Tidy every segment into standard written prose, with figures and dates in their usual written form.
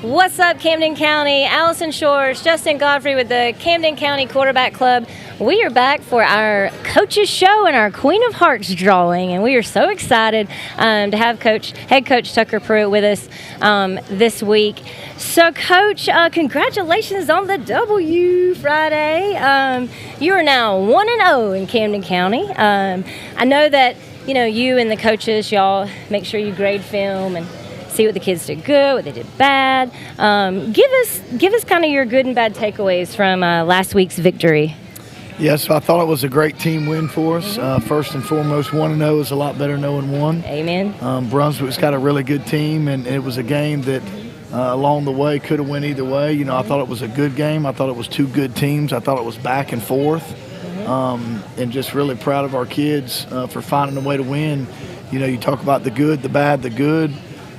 What's up, Camden County? Allison Shores, Justin Godfrey with the Camden County Quarterback Club. We are back for our Coaches Show and our Queen of Hearts drawing, and we are so excited to have Head Coach Tucker Pruitt with us this week. So, Coach, congratulations on the W Friday. You are now 1-0 in Camden County. I know that you and the coaches, y'all make sure you grade film and see what the kids did good, what they did bad. Give us kind of your good and bad takeaways from last week's victory. Yes, I thought it was a great team win for us. First and foremost, 1-0 is a lot better than 0-1. Amen. Brunswick's got a really good team, and it was a game that along the way could have went either way. I thought it was a good game. I thought it was two good teams. I thought it was back and forth. And just really proud of our kids for finding a way to win. You talk about the good, the bad, the good.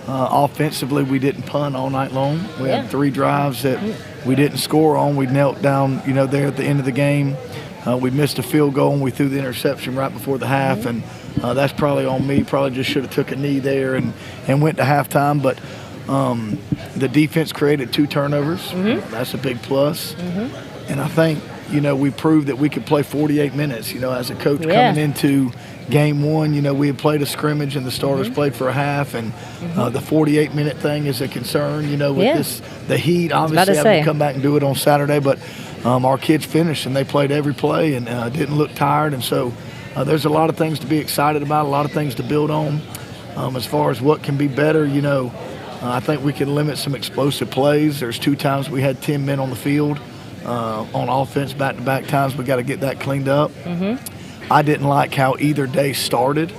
Offensively, we didn't punt all night long. We had 3 drives that we didn't score on. We knelt down, there at the end of the game. We missed a field goal, and we threw the interception right before the half, and that's probably on me. Probably just should have took a knee there and went to halftime. But the defense created 2 turnovers. That's a big plus. And I think, we proved that we could play 48 minutes, as a coach coming into game 1. We had played a scrimmage and the starters played for a half, and the 48-minute thing is a concern, with the heat. Obviously, having to come back and do it on Saturday, but our kids finished and they played every play and didn't look tired. And so there's a lot of things to be excited about, a lot of things to build on. As far as what can be better, I think we can limit some explosive plays. There's 2 times we had 10 men on the field on offense, back-to-back times. We got to get that cleaned up. I didn't like how either day started.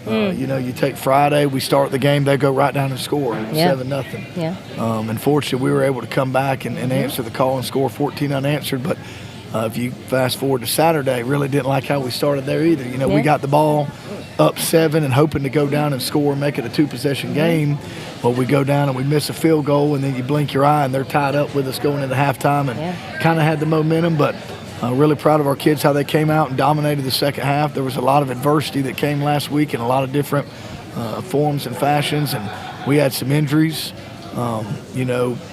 You take Friday, we start the game, they go right down and score 7-0. Unfortunately, we were able to come back and answer the call and score 14 unanswered. But if you fast forward to Saturday, really didn't like how we started there either. We got the ball up 7 and hoping to go down and score and make it a 2-possession game. But we go down and we miss a field goal, and then you blink your eye and they're tied up with us going into halftime, and kind of had the momentum. But really proud of our kids, how they came out and dominated the second half. There was a lot of adversity that came last week in a lot of different forms and fashions, and we had some injuries.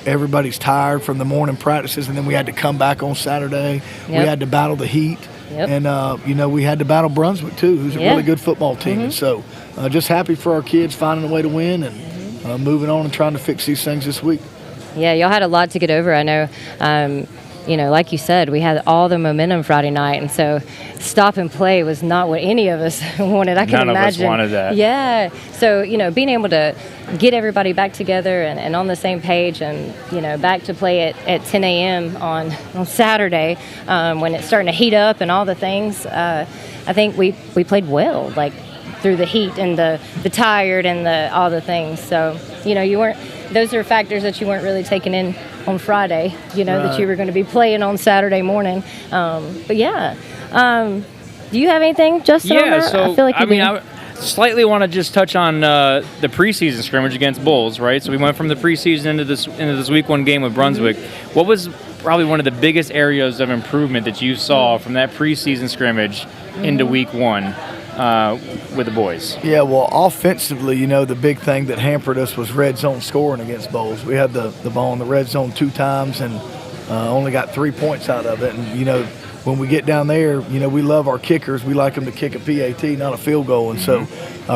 Everybody's tired from the morning practices, and then we had to come back on Saturday. We had to battle the heat. And, we had to battle Brunswick, too, who's a really good football team. And so just happy for our kids finding a way to win and moving on and trying to fix these things this week. Yeah, y'all had a lot to get over, I know. Like you said, we had all the momentum Friday night, and so stop and play was not what any of us wanted. I can imagine. None of us wanted that. Yeah. So, being able to get everybody back together and on the same page and, back to play at 10 a.m. on Saturday when it's starting to heat up and all the things, I think we played well, like through the heat and the tired and all the things. So, you weren't – those are factors that you weren't really taking in on Friday, that you were going to be playing on Saturday morning. But, yeah. Do you have anything, Justin? Yeah, so, I feel like I slightly want to just touch on the preseason scrimmage against Bulls, right? So we went from the preseason into this week 1 game with Brunswick. What was probably one of the biggest areas of improvement that you saw from that preseason scrimmage into week 1? With the boys? Yeah, well, offensively, the big thing that hampered us was red zone scoring against Bowles. We had the ball in the red zone 2 times and only got 3 points out of it. And, when we get down there, we love our kickers. We like them to kick a PAT, not a field goal. And so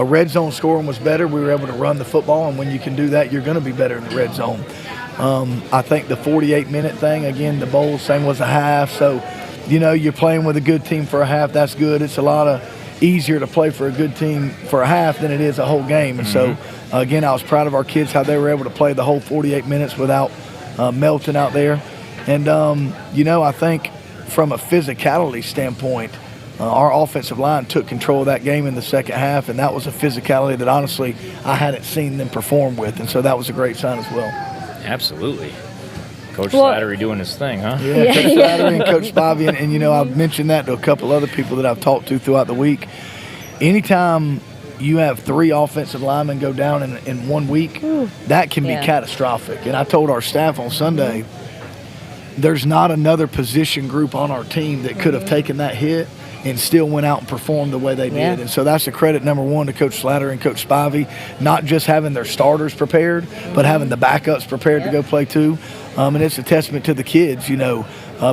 red zone scoring was better. We were able to run the football, and when you can do that, you're going to be better in the red zone. I think the 48-minute thing, again, the Bowles thing was a half. So, you're playing with a good team for a half. That's good. It's a lot easier to play for a good team for a half than it is a whole game. And so, again, I was proud of our kids, how they were able to play the whole 48 minutes without melting out there. And, I think from a physicality standpoint, our offensive line took control of that game in the second half, and that was a physicality that, honestly, I hadn't seen them perform with. And so that was a great sign as well. Absolutely. Coach Slattery doing his thing, huh? Yeah, Coach Slattery and Coach Spivey. And, I've mentioned that to a couple other people that I've talked to throughout the week. Anytime you have 3 offensive linemen go down in 1 week, that can be catastrophic. And I told our staff on Sunday, there's not another position group on our team that could have taken that hit and still went out and performed the way they did. And so that's a credit, number one, to Coach Slatter and Coach Spivey, not just having their starters prepared, but having the backups prepared to go play too. And it's a testament to the kids,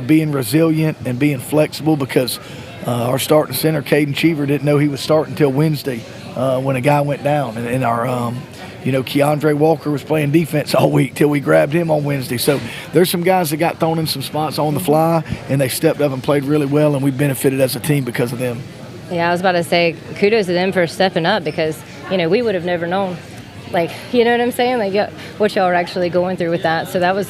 being resilient and being flexible, because our starting center, Caden Cheever, didn't know he was starting until Wednesday when a guy went down. And our Keandre Walker was playing defense all week till we grabbed him on Wednesday. So there's some guys that got thrown in some spots on the fly, and they stepped up and played really well, and we benefited as a team because of them. Yeah, I was about to say kudos to them for stepping up, because, we would have never known. You know what I'm saying? What y'all are actually going through with that. So that was,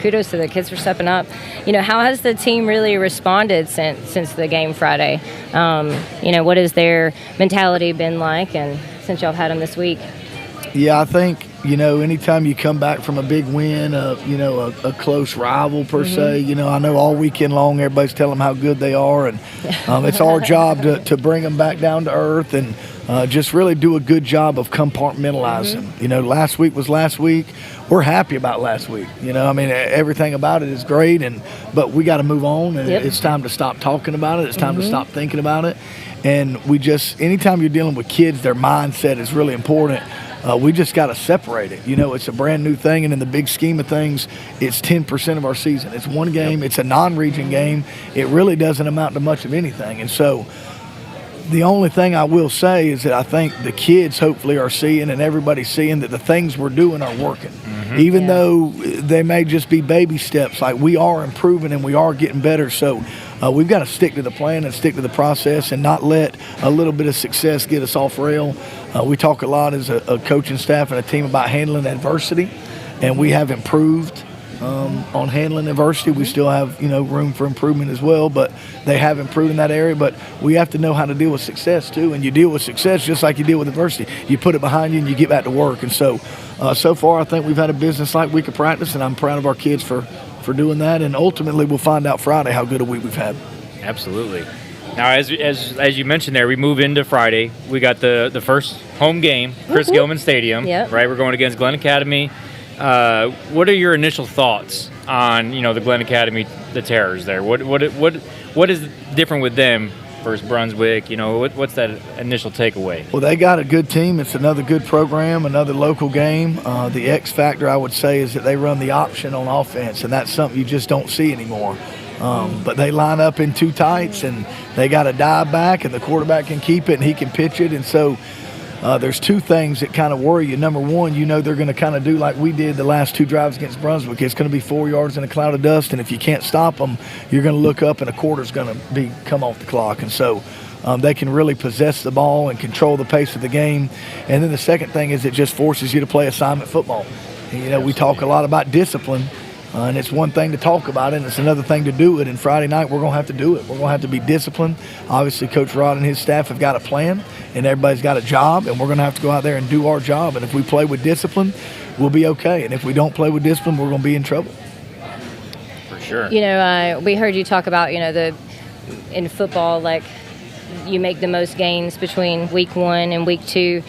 kudos to the kids for stepping up. How has the team really responded since the game Friday? What has their mentality been like, and since y'all have had them this week? Yeah, I think, anytime you come back from a big win, a close rival per se, I know all weekend long everybody's telling them how good they are, and it's our job to bring them back down to earth and just really do a good job of compartmentalizing. Last week was last week. We're happy about last week. Everything about it is great, but we got to move on, and it's time to stop talking about it. It's time to stop thinking about it. And anytime you're dealing with kids, their mindset is really important. We just got to separate it. It's a brand new thing, and in the big scheme of things, it's 10% of our season. It's one game. It's a non-region game. It really doesn't amount to much of anything. And so the only thing I will say is that I think the kids hopefully are seeing, and everybody's seeing, that the things we're doing are working. Even though they may just be baby steps, we are improving and we are getting better. So we've got to stick to the plan and stick to the process and not let a little bit of success get us off rail. We talk a lot as a coaching staff and a team about handling adversity, and we have improved on handling adversity. We still have room for improvement as well, but they have improved in that area. But we have to know how to deal with success too, and you deal with success just like you deal with adversity. You put it behind you and you get back to work. And so far I think we've had a business-like week of practice, and I'm proud of our kids for doing that. And ultimately we'll find out Friday how good a week we've had. Absolutely. Now, as you mentioned there, we move into Friday. We got the first home game, Gilman Stadium. Right, we're going against Glenn Academy. What are your initial thoughts on the Glenn Academy, the Terrors there? What is different with them versus Brunswick? What's that initial takeaway? Well, they got a good team. It's another good program, another local game. The X factor, I would say, is that they run the option on offense, and that's something you just don't see anymore. But they line up in two tights, and they got a dive back, and the quarterback can keep it and he can pitch it. And so there's two things that kind of worry you. Number one, they're going to kind of do like we did the last two drives against Brunswick. It's going to be 4 yards in a cloud of dust, and if you can't stop them, you're going to look up and a quarter's going to come off the clock. And so they can really possess the ball and control the pace of the game. And then the second thing is it just forces you to play assignment football. And, we talk a lot about discipline. And it's one thing to talk about it, and it's another thing to do it. And Friday night, we're going to have to do it. We're going to have to be disciplined. Obviously, Coach Rod and his staff have got a plan, and everybody's got a job, and we're going to have to go out there and do our job. And if we play with discipline, we'll be okay. And if we don't play with discipline, we're going to be in trouble. For sure. We heard you talk about, in football, you make the most gains between week 1 and week 2.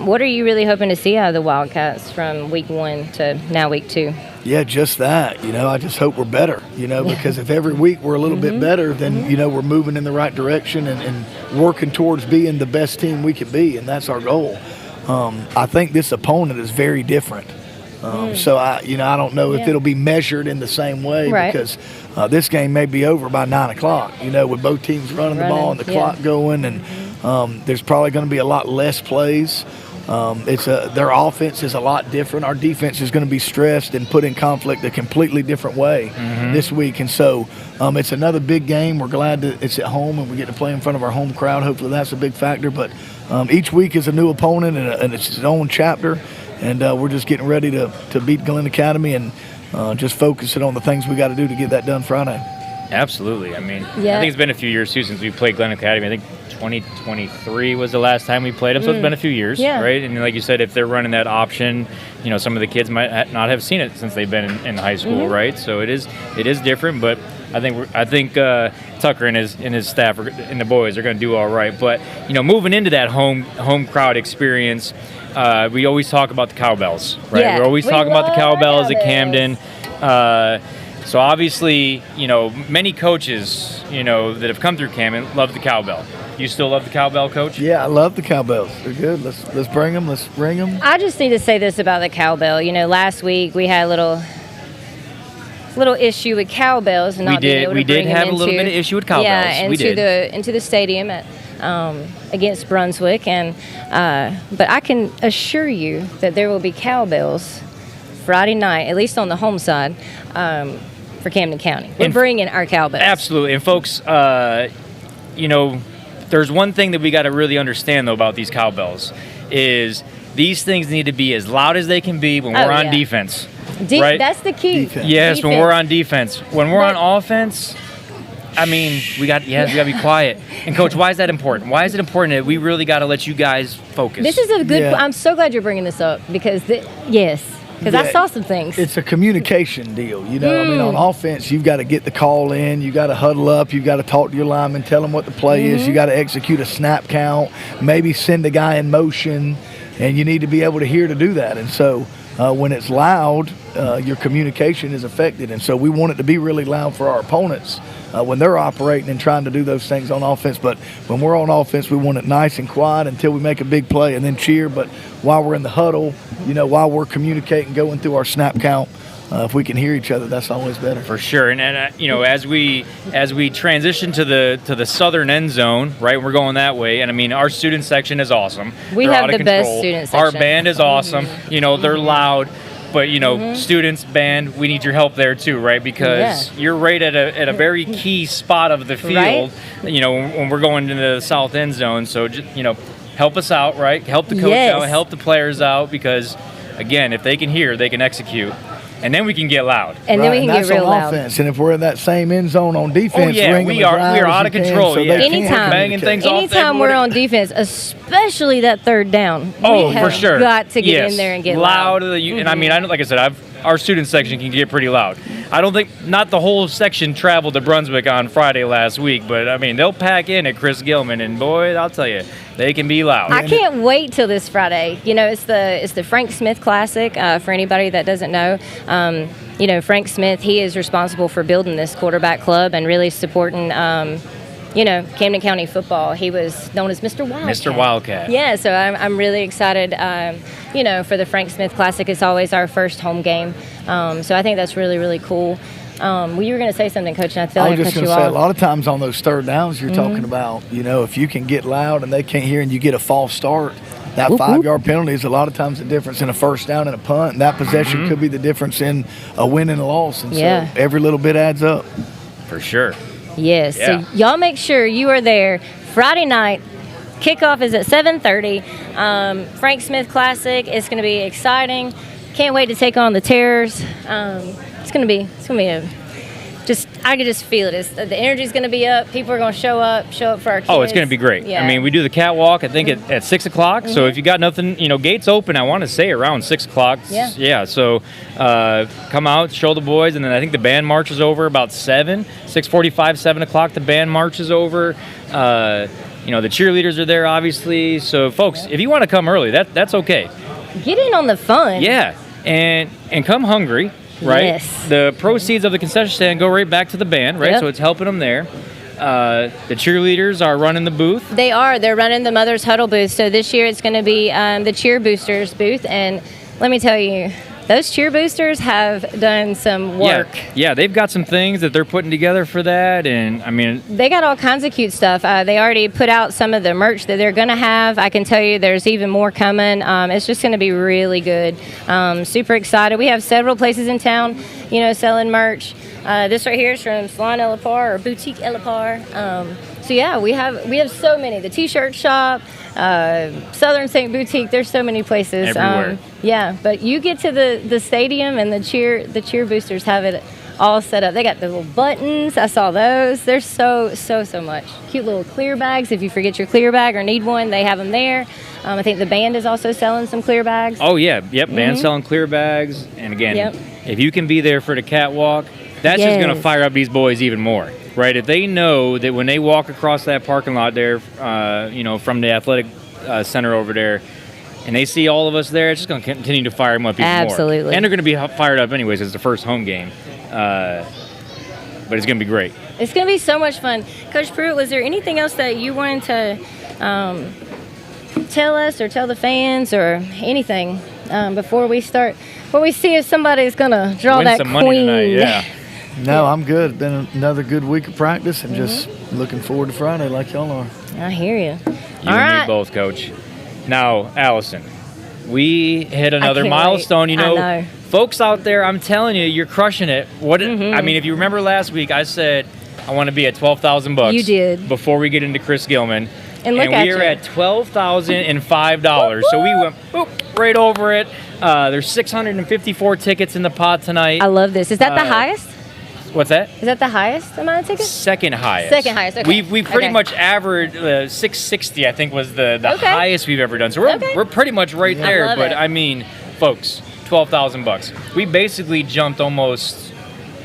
What are you really hoping to see out of the Wildcats from week 1 to now week 2? Yeah, just that. I just hope we're better, because if every week we're a little bit better, then, we're moving in the right direction and working towards being the best team we can be, and that's our goal. I think this opponent is very different. So, I don't know if it'll be measured in the same way because this game may be over by 9 o'clock, with both teams running the ball and the clock going, and there's probably going to be a lot less plays. Their offense is a lot different. Our defense is going to be stressed and put in conflict a completely different way this week. And so it's another big game. We're glad that it's at home and we get to play in front of our home crowd. Hopefully that's a big factor. But each week is a new opponent and it's its own chapter. And we're just getting ready to beat Glenn Academy and just focus it on the things we got to do to get that done Friday. Absolutely. I think it's been a few years too since we played Glenn Academy. I think 2023 was the last time we played them, so it's been a few years, right? And like you said, if they're running that option, some of the kids might not have seen it since they've been in high school, right? So it is different, but I think Tucker and his staff and the boys are going to do all right. But moving into that home crowd experience, we always talk about the Cowbells, right? We're always talking about the Cowbells at Camden. So obviously, many coaches, that have come through Camden love the Cowbell. You still love the Cowbell, Coach? Yeah, I love the Cowbells. They're good. Let's bring them. Let's bring them. I just need to say this about the Cowbell. Last week we had a little issue with Cowbells. And we did have a little bit of issue with Cowbells. Yeah, into the stadium at against Brunswick, and but I can assure you that there will be Cowbells Friday night, at least on the home side, for Camden County. We're bringing our Cowbells. Absolutely, and folks, there's one thing that we got to really understand though about these Cowbells is these things need to be as loud as they can be when we're on defense. Right? That's the key. Defense. Yes, defense. when we're on defense. When we're on offense, I mean, we got to be quiet. And Coach, why is that important? Why is it important that we really got to let you guys focus? This is a good. Yeah. I'm so glad you're bringing this up because I saw some things. It's a communication deal, I mean, on offense, you've got to get the call in, you got to huddle up, you've got to talk to your lineman, tell them what the play is, you got to execute a snap count, maybe send a guy in motion, and you need to be able to hear to do that. And so when it's loud, your communication is affected. And so we want it to be really loud for our opponents when they're operating and trying to do those things on offense. But when we're on offense, we want it nice and quiet until we make a big play and then cheer. But while we're in the huddle, while we're communicating, going through our snap count, if we can hear each other, that's always better. For sure. And as we transition to the southern end zone, right, we're going that way. And I mean, our student section is awesome. We They're have out of the best control. student section. Our band is awesome. They're loud. But students, band, we need your help there too, right? Because you're right at a very key spot of the field. Right? When we're going into the south end zone, so just, help us out, right? Help the coach out, help the players out, because again, if they can hear, they can execute. And then we can get loud. And then we can get real loud. Offense. And if we're in that same end zone on defense, we are out of control. Anytime we're on defense, especially that third down. For sure. Got to get in there and get loud. And I mean, like I said, our student section can get pretty loud. I don't think not the whole section traveled to Brunswick on Friday last week, but I mean they'll pack in at Chris Gilman, and boy, I'll tell you, they can be loud. I can't wait till this Friday. It's the Frank Smith Classic. For anybody that doesn't know, Frank Smith, he is responsible for building this quarterback club and really supporting. Camden County football. He was known as Mr. Wildcat. Mr. Wildcat. Yeah, so I'm really excited, for the Frank Smith Classic. It's always our first home game. So I think that's really, really cool. You were going to say something, Coach, and I feel like I cut you off. I was just going to say, a lot of times on those third downs you're talking about, if you can get loud and they can't hear and you get a false start, that 5-yard penalty is a lot of times the difference in a first down and a punt. And that possession could be the difference in a win and a loss. And so every little bit adds up. For sure. Yes. Yeah. So y'all make sure you are there Friday night. Kickoff is at 7:30. Frank Smith Classic. It's going to be exciting. Can't wait to take on the Terrors. It's going to be I can just feel it. The energy's going to be up. People are going to show up for our kids. Oh, it's going to be great. Yeah. I mean, we do the catwalk, I think, at 6 o'clock. So if you got nothing, gates open, I want to say around 6 o'clock. Yeah. Yeah, so come out, show the boys, and then I think the band marches over about 6:45, 7 o'clock, the band marches over. The cheerleaders are there, obviously. So, folks, if you want to come early, that's okay. Get in on the fun. Yeah, and come hungry. Right? Yes. The proceeds of the concession stand go right back to the band, right? Yep. So it's helping them there. The cheerleaders are running the booth. They are. They're running the Mother's Huddle booth. So this year it's going to be the Cheer Boosters booth. And let me tell you, those cheer boosters have done some work. Yeah, they've got some things that they're putting together for that, and I mean, they got all kinds of cute stuff. They already put out some of the merch that they're going to have. I can tell you there's even more coming. It's just going to be really good. Super excited. We have several places in town, selling merch. This right here is from Salon El Par or Boutique El Par. So yeah, we have so many. The T-shirt shop, Southern St. Boutique. There's so many places. Everywhere. But you get to the stadium and the cheer boosters have it all set up. They got the little buttons. I saw those. There's so much. Cute little clear bags. If you forget your clear bag or need one, they have them there. I think the band is also selling some clear bags. Oh yeah, yep. Band's selling clear bags. And again, if you can be there for the catwalk, that's just going to fire up these boys even more. Right, if they know that when they walk across that parking lot there, from the athletic center over there, and they see all of us there, it's just going to continue to fire them up even more. Absolutely. And they're going to be fired up anyways. It's the first home game. But it's going to be great. It's going to be so much fun. Coach Pruitt, was there anything else that you wanted to tell us or tell the fans or anything before we start? Before we see if somebody's going to draw Win that some queen. money tonight, yeah. No, I'm good. It's been another good week of practice and just looking forward to Friday like y'all are. I hear you. You and me both, Coach. Now, Allison, we hit another milestone. Wait. You know, I know. Folks out there, I'm telling you, you're crushing it. I mean, if you remember last week, I said I want to be at $12,000. You did. Before we get into Chris Gilman. And look we are at $12,005. So we went right over it. There's 654 tickets in the pot tonight. I love this. Is that the highest? What's that? Is that the highest amount of tickets? Second highest. Second highest. Okay. We pretty much averaged 660. I think was the highest we've ever done. So we're pretty much right there. love But it. I mean, folks, $12,000. We basically jumped almost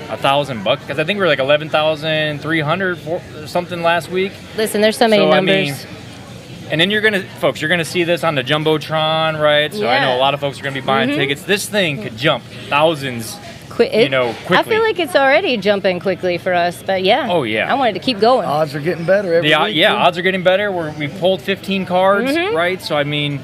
$1,000 because I think we were like 11,300 or something last week. Listen, there's so many numbers. I mean, and then you're gonna see this on the jumbotron, right? So I know a lot of folks are gonna be buying tickets. This thing could jump thousands. Quickly. I feel like it's already jumping quickly for us, but yeah. Oh, yeah. I wanted to keep going. Odds are getting better every week. Yeah, odds are getting better. We pulled 15 cards, right? So, I mean,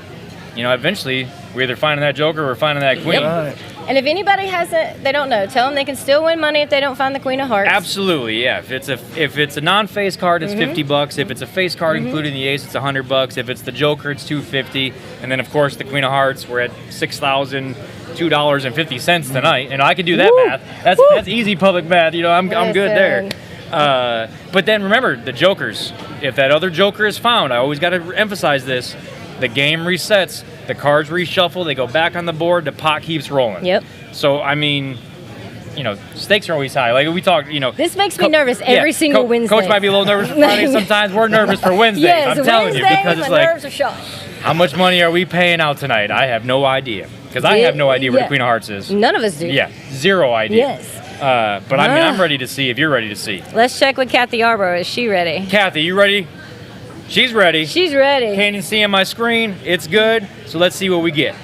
eventually we're either finding that joker or we're finding that queen. Right. And if anybody hasn't, they don't know, tell them they can still win money if they don't find the Queen of Hearts. Absolutely, yeah. If it's a non-face card, it's $50. If it's a face card, including the ace, it's $100. If it's the joker, it's $250. And then, of course, the Queen of Hearts, we're at $6,002.50 tonight. And I can do that math. That's easy public math. I'm good there. But then remember, the jokers. If that other joker is found, I always got to emphasize this, the game resets. The cards reshuffle, they go back on the board, the pot keeps rolling. Yep. So, I mean, stakes are always high. Like we talk, This makes me nervous every single Wednesday. Coach might be a little nervous for Friday sometimes. We're nervous for Wednesdays. Yes, I'm telling you, because it's like, nerves are shot. How much money are we paying out tonight? I have no idea. Because I have no idea where the Queen of Hearts is. None of us do. Yeah, zero idea. Yes. But I mean, I'm ready to see if you're ready to see. Let's check with Kathy Yarbrough. Is she ready? Kathy, you ready? She's ready. She's ready. Can't even see on my screen. It's good. So let's see what we get.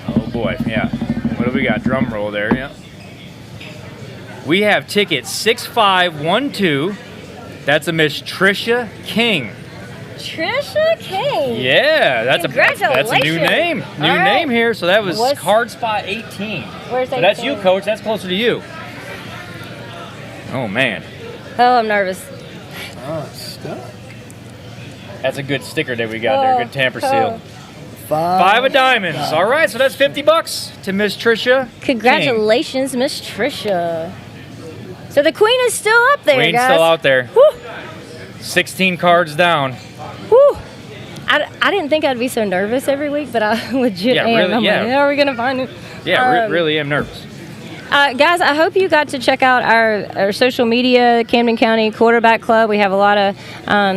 Oh boy, yeah. What do we got? Drum roll there, yeah. We have ticket 6512. That's a Miss Trisha King. Trisha King. Yeah, that's a new name. New name here. So that was card spot 18. Where's 18? So that's you, Coach. That's closer to you. Oh man. Oh, I'm nervous. Oh, it's stuck. That's a good sticker that we got there. Good tamper seal. 5 of diamonds. All right, so that's $50 to Miss Trisha. Congratulations, Miss Trisha. So the Queen is still up there, Queen's guys. still out there. Woo. 16 cards down. Woo. I didn't think I'd be so nervous every week, but I legit am. Really, I'm like, how are we gonna find it? Yeah, really am nervous. Guys, I hope you got to check out our social media, Camden County Quarterback Club. We have a lot of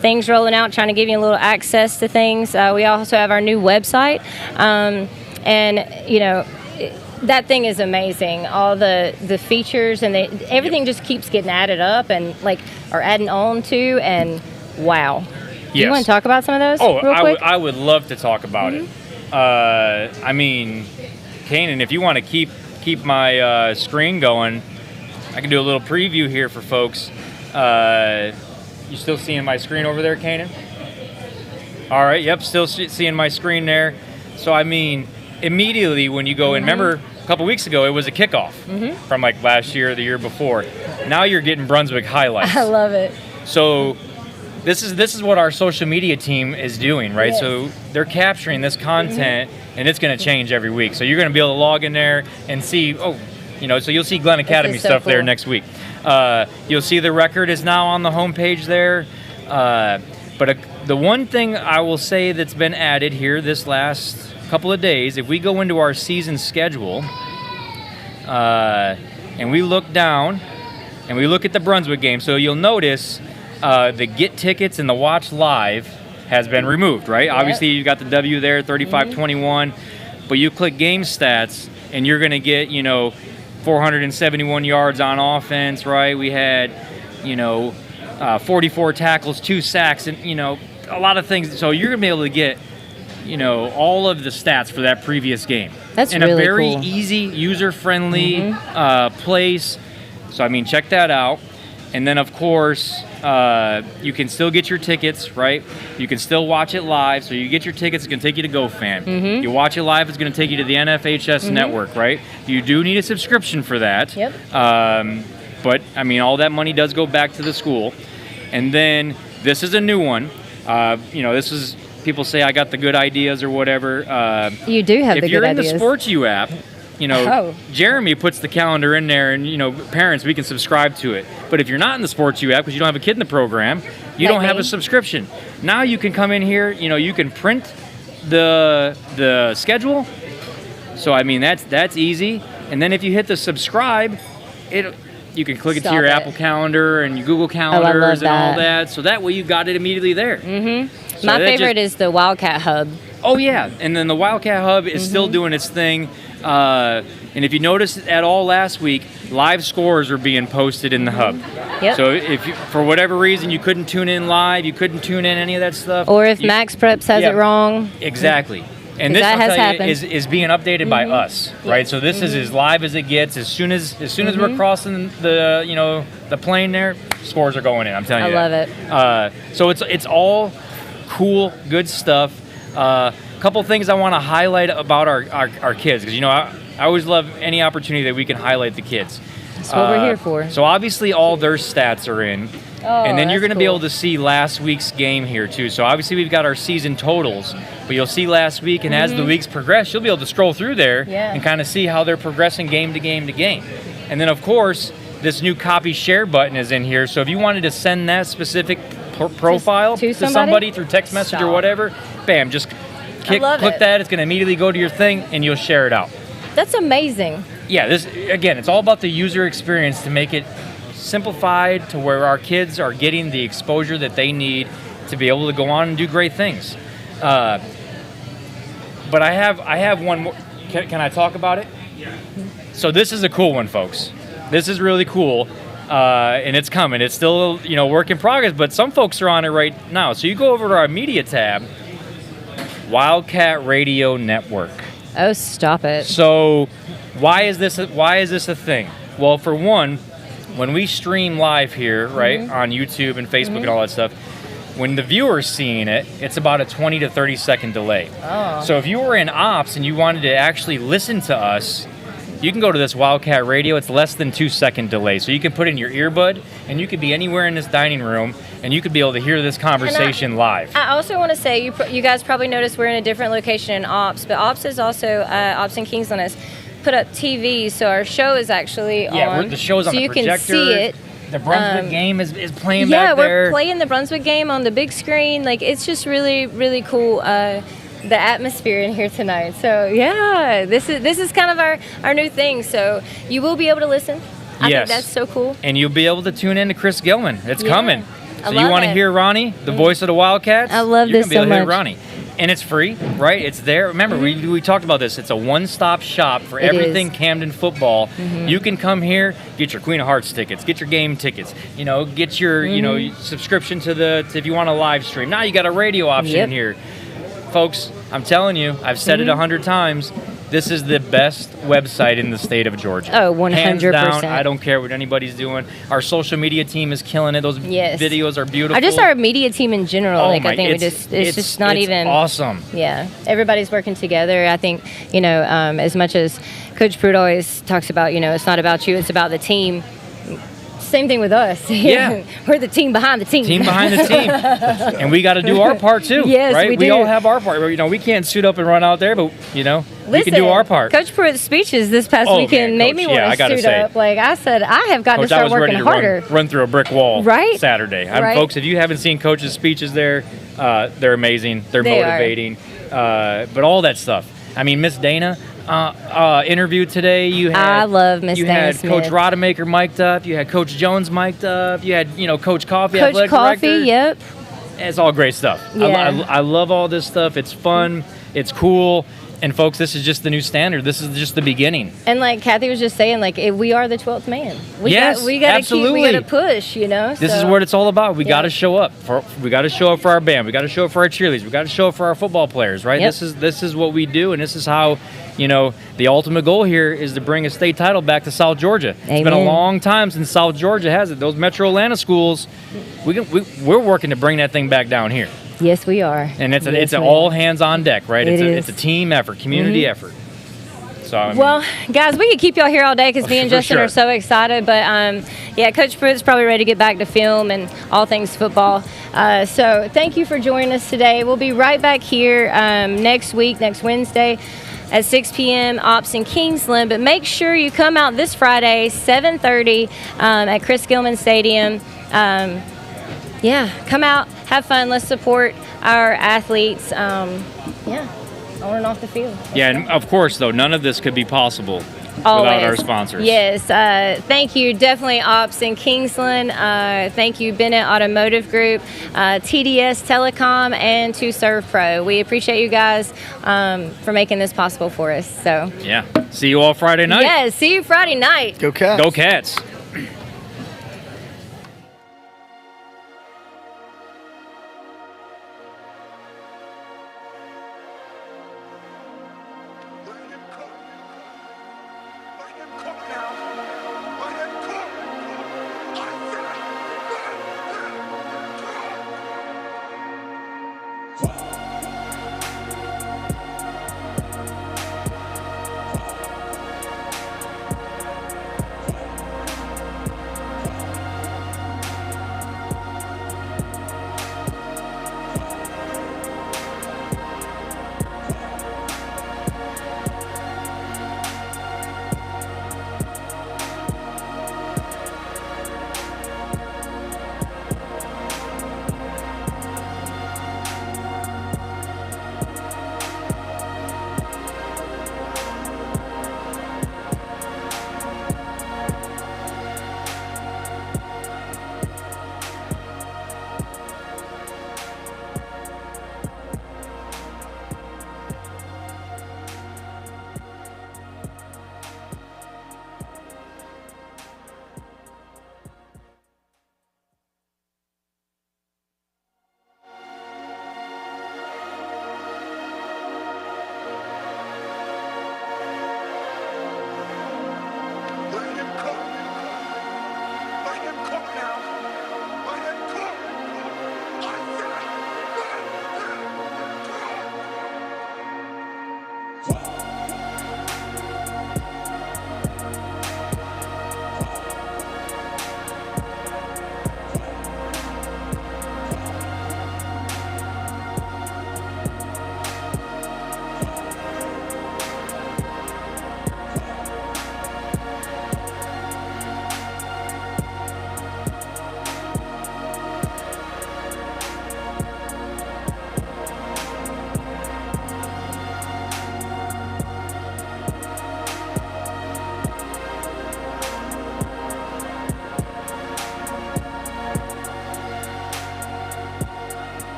things rolling out, trying to give you a little access to things. We also have our new website. And, that thing is amazing. All the features and everything just keeps getting added up and, are adding on to. And, wow. Yes. You want to talk about some of those real quick? I would love to talk about it. I mean, Kanan, if you want to keep my screen going, I can do a little preview here for folks. You still seeing my screen over there, Kanan? All right, yep, still seeing my screen there. So, I mean, immediately when you go in, remember a couple weeks ago, it was a kickoff from last year or the year before. Now you're getting Brunswick highlights. I love it. So this is what our social media team is doing, right? Yes. So they're capturing this content, and it's going to change every week. So you're going to be able to log in there and see, so you'll see Glenn Academy stuff there next week. You'll see the record is now on the homepage there. But the one thing I will say that's been added here this last couple of days, if we go into our season schedule and we look down and we look at the Brunswick game, so you'll notice the get tickets and the watch live has been removed, right? Yep. Obviously, you got the W there, 35-21, but you click game stats and you're going to get, 471 yards on offense, right? We had, 44 tackles, 2 sacks, and, a lot of things. So you're going to be able to get, all of the stats for that previous game. That's in really a very cool. easy, user-friendly place. So, I mean, check that out. And then, of course, you can still get your tickets, right? You can still watch it live. So you get your tickets, it's going to take you to GoFan. You watch it live, it's going to take you to the NFHS network, right? You do need a subscription for that. Yep. But, I mean, all that money does go back to the school. And then this is a new one. This is, people say I got the good ideas or whatever. You do have the good ideas. If you're in the Sports U app, Oh. Jeremy puts the calendar in there, and parents, we can subscribe to it. But if you're not in the Sports U app because you don't have a kid in the program, you don't have a subscription. Now you can come in here. You can print the schedule. So I mean that's easy. And then if you hit the subscribe, you can click it to your Apple Calendar and your Google Calendars and all that. So that way you got it immediately there. So my favorite is the Wildcat Hub. Oh yeah, and then the Wildcat Hub is still doing its thing. And if you noticed at all last week, live scores are being posted in the hub. Yep. So if you, for whatever reason you couldn't tune in live, you couldn't tune in any of that stuff. Or if Max Preps has it wrong. Exactly. And this that has happened. is being updated by us, right? So this is as live as it gets. As soon as we're crossing the plane there, scores are going in. I'm telling you. I love it. So it's all cool, good stuff. A couple things I want to highlight about our kids, because I always love any opportunity that we can highlight the kids. That's what we're here for. So obviously all their stats are in. And then you're going to be cool. able to see last week's game here too. So obviously we've got our season totals, but you'll see last week, and as the weeks progress, you'll be able to scroll through there and kind of see how they're progressing game to game to game. And then of course, this new copy share button is in here. So if you wanted to send that specific profile to somebody through text message or whatever, bam, just click that. It's going to immediately go to your thing and you'll share it out. That's amazing. Yeah, this again, it's all about the user experience to make it simplified to where our kids are getting the exposure that they need to be able to go on and do great things. But I have one more. Can I talk about it? Yeah. So this is a cool one, folks. This is really cool, and it's coming. It's still work in progress, but some folks are on it right now. So you go over to our media tab, Wildcat Radio Network. Oh, stop it. So why is this a thing? Well, for one, when we stream live here, right, on YouTube and Facebook and all that stuff, when the viewer's seeing it, it's about a 20 to 30 second delay. Oh. So if you were in ops and you wanted to actually listen to us, you can go to this Wildcat Radio. It's less than 2 second delay. So you can put in your earbud and you could be anywhere in this dining room and you could be able to hear this conversation live. I also want to say, you guys probably noticed we're in a different location in ops, but ops is also, ops and Kingsland has put up TV, so our show is actually on. The show's on the projector. So you can see it. The Brunswick game is playing back there. Yeah, we're playing the Brunswick game on the big screen. Like, it's just really, really cool, the atmosphere in here tonight. So, yeah, this is kind of our new thing. So you will be able to listen. I think that's so cool. And you'll be able to tune in to Chris Gilman. It's coming. So you want to hear Ronnie, the voice of the Wildcats? I love this so much. You're going to be able to hear Ronnie. And it's free, right? It's there. Remember, we talked about this. It's a one-stop shop for everything Camden football. You can come here, get your Queen of Hearts tickets, get your game tickets, get your subscription to if you want a live stream. Now you got a radio option in here. Folks, I'm telling you, I've said it 100 times, this is the best website in the state of Georgia. Oh, 100%. Hands down, I don't care what anybody's doing. Our social media team is killing it. Those videos are beautiful. Just our media team in general. Oh, I think it's just not even awesome. Yeah, everybody's working together. I think as much as Coach Pruitt always talks about, it's not about you, it's about the team. Same thing with us. Yeah. We're the team behind the team. Team behind the team. And we got to do our part too. Yes, right? we do. We all have our part. We can't suit up and run out there, but we can do our part. Coach Pruitt's speeches this past weekend made me want to suit up. Like I said, I have got to start working harder. Run through a brick wall Saturday. Folks, if you haven't seen Coach's speeches there, they're amazing. They're motivating. But all that stuff. I mean, Miss Dana interview today. I love Miss Dana You had Smith. Coach Rodemaker mic'd up. You had Coach Jones mic'd up. You had Coach Coffee, Coach athletic Coffee. director. Yep. It's all great stuff. Yeah. I love all this stuff. It's fun. It's cool. And folks, this is just the new standard. This is just the beginning. And like Kathy was just saying, like we are the 12th man. We absolutely. We got to push. This is what it's all about. We got to show up. We got to show up for our band. We got to show up for our cheerleaders. We got to show up for our football players. Right. Yep. This is what we do, and this is how. The ultimate goal here is to bring a state title back to South Georgia. Amen. It's been a long time since South Georgia has it. Those Metro Atlanta schools, we're working to bring that thing back down here. Yes, we are. And it's an all hands on deck, right? It's a team effort, community effort. So well, guys, we could keep y'all here all day because me and Justin are so excited. But Coach Pruitt's probably ready to get back to film and all things football. So thank you for joining us today. We'll be right back here next Wednesday at 6 p.m. Ops in Kingsland. But make sure you come out this Friday, 7:30 at Chris Gilman Stadium. Come out, have fun. Let's support our athletes. On and off the field. And of course, though, none of this could be possible without our sponsors. Yes. Thank you. Definitely Ops in Kingsland. Thank you, Bennett Automotive Group, TDS Telecom, and To Serve Pro. We appreciate you guys for making this possible for us. So see you all Friday night. Yes, see you Friday night. Go Cats. Go Cats.